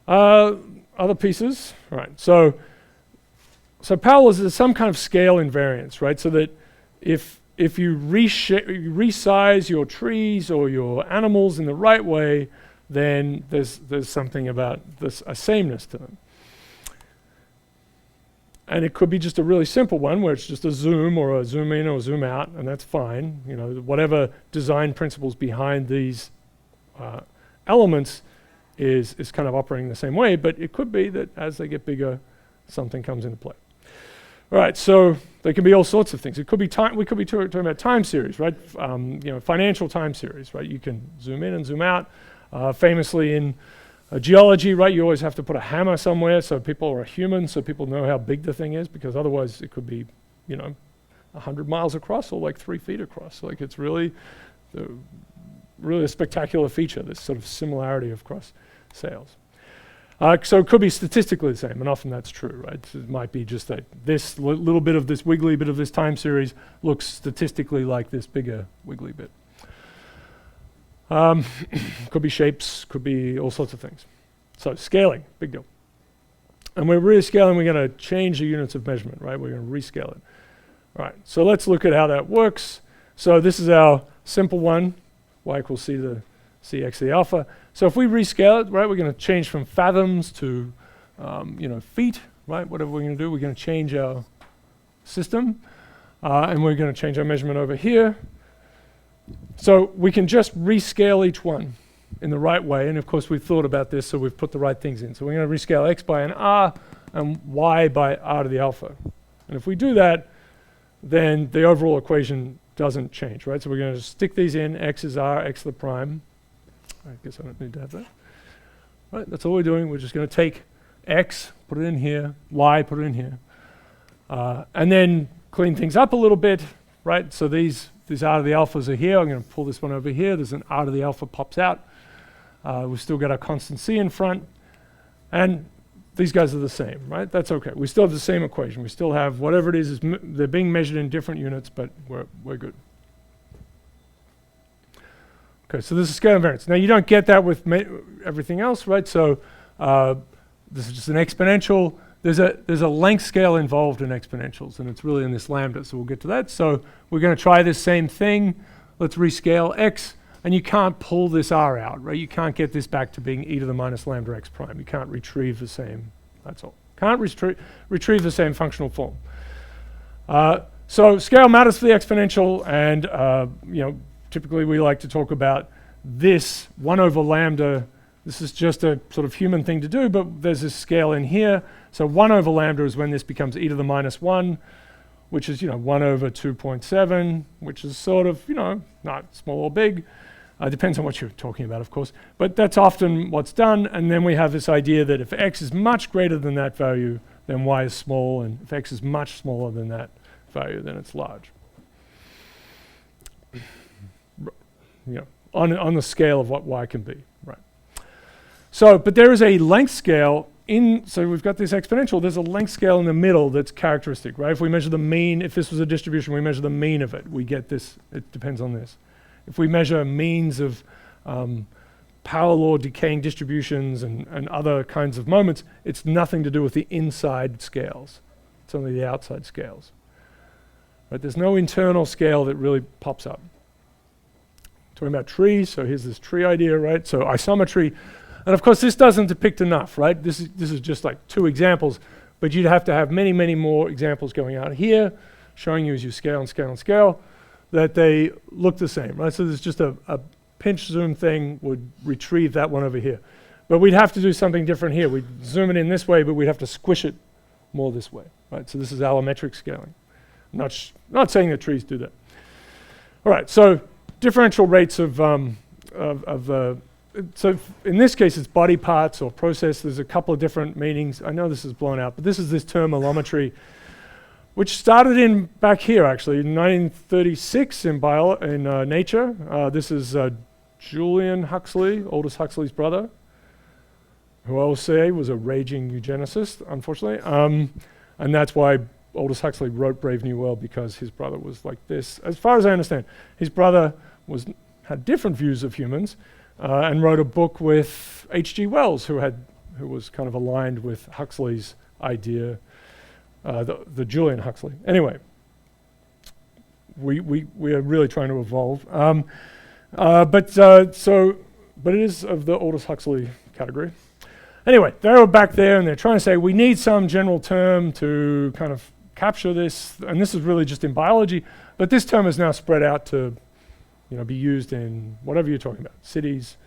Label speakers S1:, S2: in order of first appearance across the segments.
S1: Other pieces, right? So parallels is some kind of scale invariance, right? So that if you resize your trees or your animals in the right way, then there's something about this, a sameness to them. And it could be just a really simple one where it's just a zoom or a zoom in or zoom out, and that's fine. You know, whatever design principles behind these elements is kind of operating the same way, but it could be that as they get bigger, something comes into play. All right, so there can be all sorts of things. It could be time. We could be talking about time series, right? Financial time series, right? You can zoom in and zoom out. Famously in geology, right? You always have to put a hammer somewhere so people are human, so people know how big the thing is, because otherwise it could be, 100 miles across or like 3 feet across. Like it's really a spectacular feature, this sort of similarity of cross sails. So it could be statistically the same, and often that's true, right? So it might be just that this little bit of this wiggly bit of this time series looks statistically like this bigger wiggly bit. Could be shapes, could be all sorts of things. So scaling, big deal. And we're really scaling, we're going to change the units of measurement, right? We're going to rescale it. All right, so let's look at how that works. So this is our simple one, y equals c to cx the alpha. So if we rescale it, right, we're going to change from fathoms to feet, right? Whatever we're going to do, we're going to change our system, and we're going to change our measurement over here. So we can just rescale each one in the right way, and of course we've thought about this, so we've put the right things in. So we're going to rescale x by an r and y by r to the alpha. And if we do that, then the overall equation doesn't change, right? So we're going to stick these in. X is r, x to the prime. I guess I don't need to have that. Right, that's all we're doing. We're just going to take x, put it in here, y, put it in here. And then clean things up a little bit, right? So these r to the alphas are here. I'm going to pull this one over here. There's an r to the alpha pops out. We've still got our constant c in front. And these guys are the same, right? That's okay. We still have the same equation. We still have whatever it is they're being measured in different units, but we're good. Okay, so this is scale invariance. Now you don't get that with everything else, right? So this is just an exponential. There's a length scale involved in exponentials, and it's really in this lambda, so we'll get to that. So we're going to try this same thing. Let's rescale x, and you can't pull this r out, right? You can't get this back to being e to the minus lambda x prime. You can't retrieve the same, that's all. Can't retrieve the same functional form. So scale matters for the exponential, and typically we like to talk about this 1 over lambda. This is just a sort of human thing to do, but there's this scale in here. So 1 over lambda is when this becomes e to the minus 1, which is 1 over 2.7, which is sort of, not small or big. Depends on what you're talking about, of course. But that's often what's done. And then we have this idea that if x is much greater than that value, then y is small. And if x is much smaller than that value, then it's large. On the scale of what y can be, right? So, but there is a length scale so we've got this exponential, there's a length scale in the middle that's characteristic, right? If we measure the mean, if this was a distribution, we measure the mean of it, we get this, it depends on this. If we measure means of power law decaying distributions and other kinds of moments, it's nothing to do with the inside scales. It's only the outside scales. Right? There's no internal scale that really pops up. Talking about trees, so here's this tree idea, right? So isometry, and of course this doesn't depict enough, right? This is just like 2 examples, but you'd have to have many, many more examples going out here, showing you as you scale and scale and scale, that they look the same, right? So there's just a pinch zoom thing would retrieve that one over here. But we'd have to do something different here. We'd zoom it in this way, but we'd have to squish it more this way, right? So this is allometric scaling. Not saying that trees do that. All right, so differential rates so in this case it's body parts or process. There's a couple of different meanings. I know this is blown out, but this is this term allometry, which started in back here actually in 1936 in Nature. This is Julian Huxley, Aldous Huxley's brother, who I will say was a raging eugenicist, unfortunately. And that's why Aldous Huxley wrote Brave New World, because his brother was like this. As far as I understand, his brother had different views of humans and wrote a book with H.G. Wells, who had who was kind of aligned with Huxley's idea, the Julian Huxley. Anyway, we are really trying to evolve. But it is of the Aldous Huxley category. Anyway, they were back there and they're trying to say we need some general term to kind of capture this, and this is really just in biology, but this term is now spread out to be used in whatever you're talking about, cities,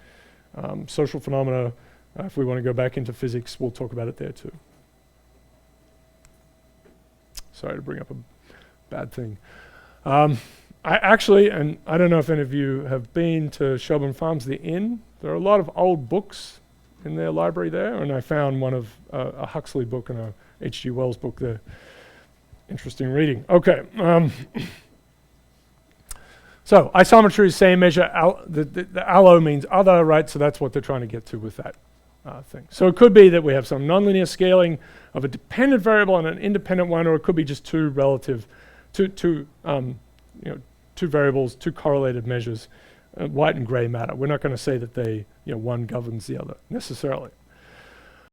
S1: social phenomena. If we want to go back into physics, we'll talk about it there too. Sorry to bring up a bad thing. I actually, and I don't know if any of you have been to Shelburne Farms, the inn. There are a lot of old books in their library there, and I found one of a Huxley book and a H.G. Wells book there. Interesting reading. Okay. So isometry is same measure. The allo means other, right? So that's what they're trying to get to with that thing. So it could be that we have some nonlinear scaling of a dependent variable and an independent one, or it could be just two variables, two correlated measures. White and gray matter. We're not going to say that they, one governs the other necessarily.